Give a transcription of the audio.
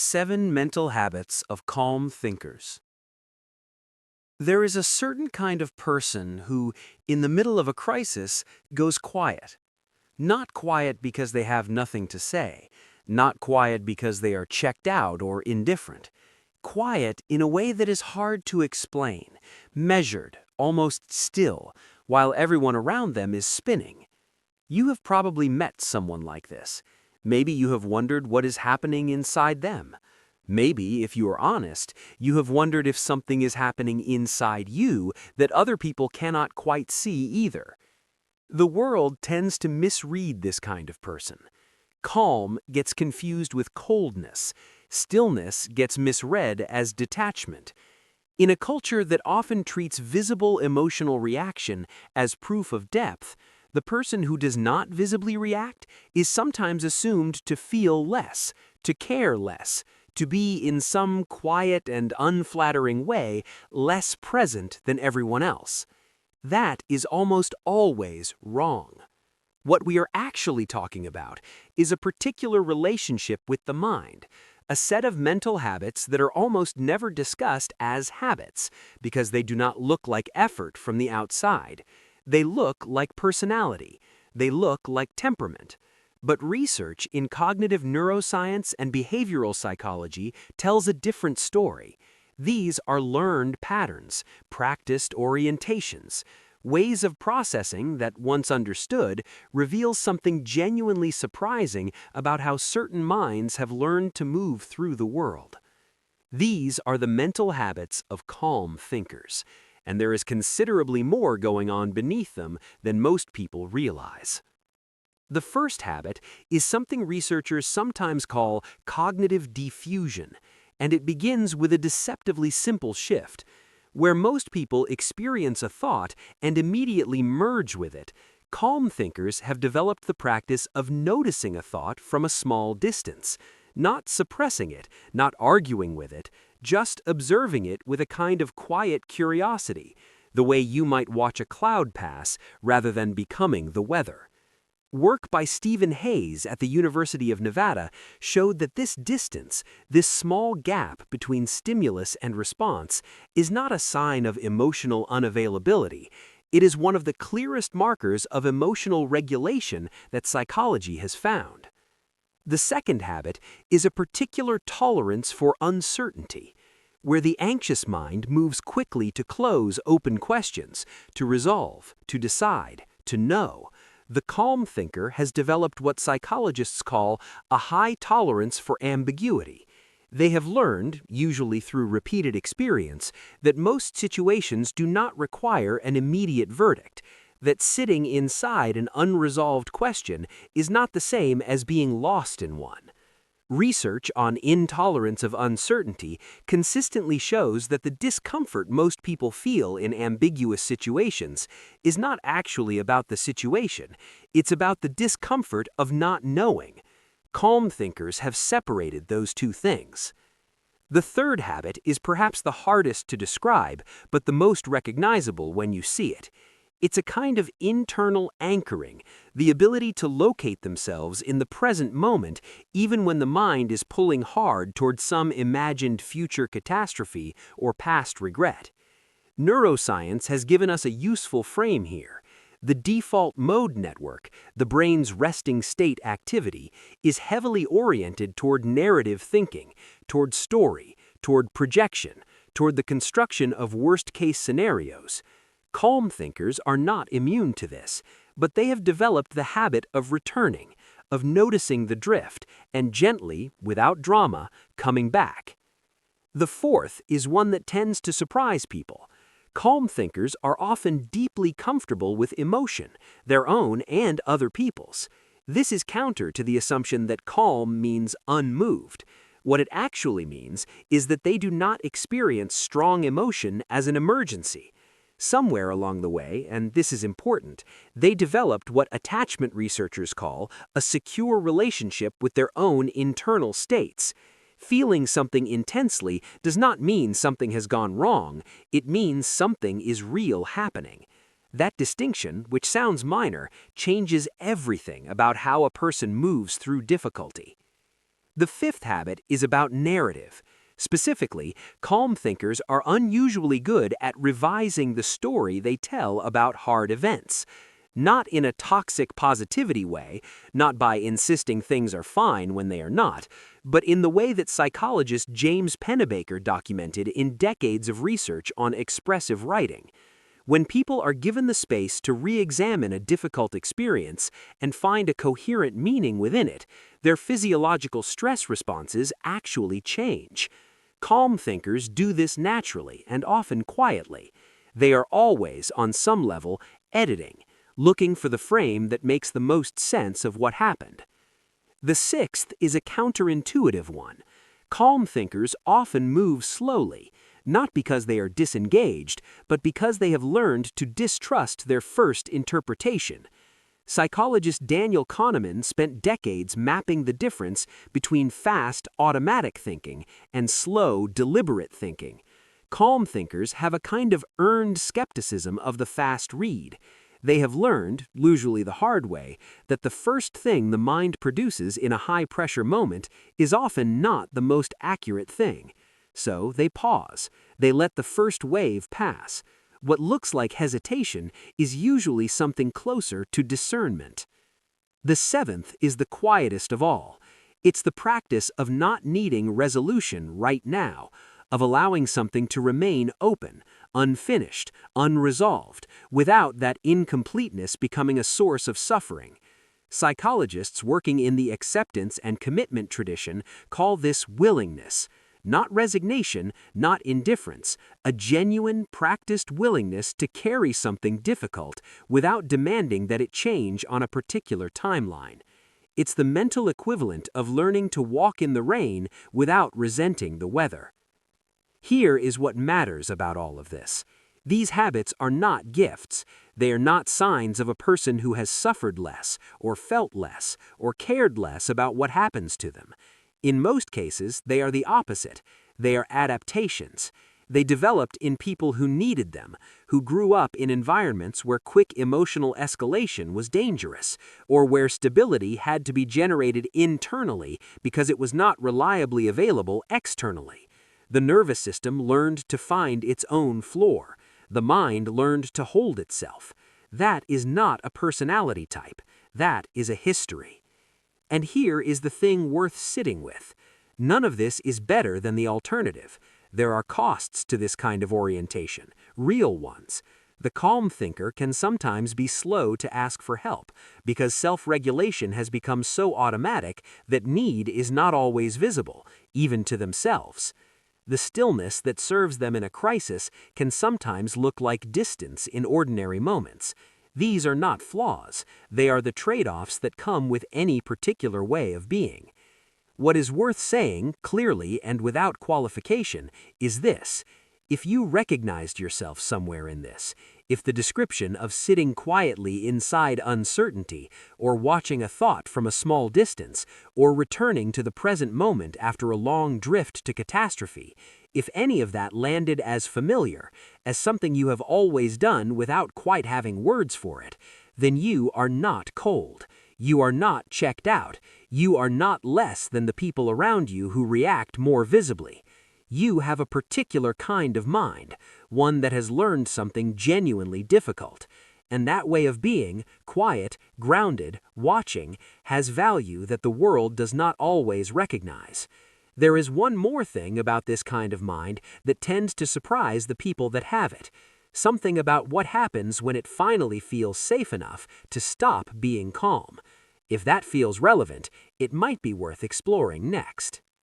7 Mental Habits of Calm Thinkers. There is a certain kind of person who, in the middle of a crisis, goes quiet. Not quiet because they have nothing to say, not quiet because they are checked out or indifferent. Quiet in a way that is hard to explain, measured, almost still, while everyone around them is spinning. You have probably met someone like this. Maybe you have wondered what is happening inside them. Maybe, if you are honest, you have wondered if something is happening inside you that other people cannot quite see either. The world tends to misread this kind of person. Calm gets confused with coldness. Stillness gets misread as detachment. In a culture that often treats visible emotional reaction as proof of depth, the person who does not visibly react is sometimes assumed to feel less, to care less, to be in some quiet and unflattering way less present than everyone else. That is almost always wrong. What we are actually talking about is a particular relationship with the mind, a set of mental habits that are almost never discussed as habits because they do not look like effort from the outside. They look like personality. They look like temperament. But research in cognitive neuroscience and behavioral psychology tells a different story. These are learned patterns, practiced orientations, ways of processing that, once understood, reveal something genuinely surprising about how certain minds have learned to move through the world. These are the mental habits of calm thinkers, and there is considerably more going on beneath them than most people realize. The first habit is something researchers sometimes call cognitive defusion, and it begins with a deceptively simple shift. Where most people experience a thought and immediately merge with it, calm thinkers have developed the practice of noticing a thought from a small distance, not suppressing it, not arguing with it, just observing it with a kind of quiet curiosity, the way you might watch a cloud pass rather than becoming the weather. Work by Stephen Hayes at the University of Nevada showed that this distance, this small gap between stimulus and response, is not a sign of emotional unavailability. It is one of the clearest markers of emotional regulation that psychology has found. The second habit is a particular tolerance for uncertainty, where the anxious mind moves quickly to close open questions, to resolve, to decide, to know. The calm thinker has developed what psychologists call a high tolerance for ambiguity. They have learned, usually through repeated experience, that most situations do not require an immediate verdict, that sitting inside an unresolved question is not the same as being lost in one. Research on intolerance of uncertainty consistently shows that the discomfort most people feel in ambiguous situations is not actually about the situation, it's about the discomfort of not knowing. Calm thinkers have separated those two things. The third habit is perhaps the hardest to describe, but the most recognizable when you see it. It's a kind of internal anchoring, the ability to locate themselves in the present moment even when the mind is pulling hard toward some imagined future catastrophe or past regret. Neuroscience has given us a useful frame here. The default mode network, the brain's resting state activity, is heavily oriented toward narrative thinking, toward story, toward projection, toward the construction of worst-case scenarios. Calm thinkers are not immune to this, but they have developed the habit of returning, of noticing the drift, and gently, without drama, coming back. The fourth is one that tends to surprise people. Calm thinkers are often deeply comfortable with emotion, their own and other people's. This is counter to the assumption that calm means unmoved. What it actually means is that they do not experience strong emotion as an emergency. Somewhere along the way, and this is important, they developed what attachment researchers call a secure relationship with their own internal states. Feeling something intensely does not mean something has gone wrong, it means something is real happening. That distinction, which sounds minor, changes everything about how a person moves through difficulty. The fifth habit is about narrative. Specifically, calm thinkers are unusually good at revising the story they tell about hard events. Not in a toxic positivity way, not by insisting things are fine when they are not, but in the way that psychologist James Pennebaker documented in decades of research on expressive writing. When people are given the space to re-examine a difficult experience and find a coherent meaning within it, their physiological stress responses actually change. Calm thinkers do this naturally and often quietly. They are always, on some level, editing, looking for the frame that makes the most sense of what happened. The sixth is a counterintuitive one. Calm thinkers often move slowly, not because they are disengaged, but because they have learned to distrust their first interpretation. Psychologist Daniel Kahneman spent decades mapping the difference between fast, automatic thinking and slow, deliberate thinking. Calm thinkers have a kind of earned skepticism of the fast read. They have learned, usually the hard way, that the first thing the mind produces in a high-pressure moment is often not the most accurate thing. So they pause. They let the first wave pass. What looks like hesitation is usually something closer to discernment. The seventh is the quietest of all. It's the practice of not needing resolution right now, of allowing something to remain open, unfinished, unresolved, without that incompleteness becoming a source of suffering. Psychologists working in the acceptance and commitment tradition call this willingness. Not resignation, not indifference, a genuine, practiced willingness to carry something difficult without demanding that it change on a particular timeline. It's the mental equivalent of learning to walk in the rain without resenting the weather. Here is what matters about all of this. These habits are not gifts. They are not signs of a person who has suffered less, or felt less, or cared less about what happens to them. In most cases, they are the opposite. They are adaptations. They developed in people who needed them, who grew up in environments where quick emotional escalation was dangerous, or where stability had to be generated internally because it was not reliably available externally. The nervous system learned to find its own floor. The mind learned to hold itself. That is not a personality type. That is a history. And here is the thing worth sitting with. None of this is better than the alternative. There are costs to this kind of orientation, real ones. The calm thinker can sometimes be slow to ask for help because self-regulation has become so automatic that need is not always visible, even to themselves. The stillness that serves them in a crisis can sometimes look like distance in ordinary moments. These are not flaws. They are the trade-offs that come with any particular way of being. What is worth saying, clearly and without qualification, is this. If you recognized yourself somewhere in this, if the description of sitting quietly inside uncertainty, or watching a thought from a small distance, or returning to the present moment after a long drift to catastrophe, if any of that landed as familiar, as something you have always done without quite having words for it, then you are not cold. You are not checked out. You are not less than the people around you who react more visibly. You have a particular kind of mind, one that has learned something genuinely difficult. And that way of being, quiet, grounded, watching, has value that the world does not always recognize. There is one more thing about this kind of mind that tends to surprise the people that have it. Something about what happens when it finally feels safe enough to stop being calm. If that feels relevant, it might be worth exploring next.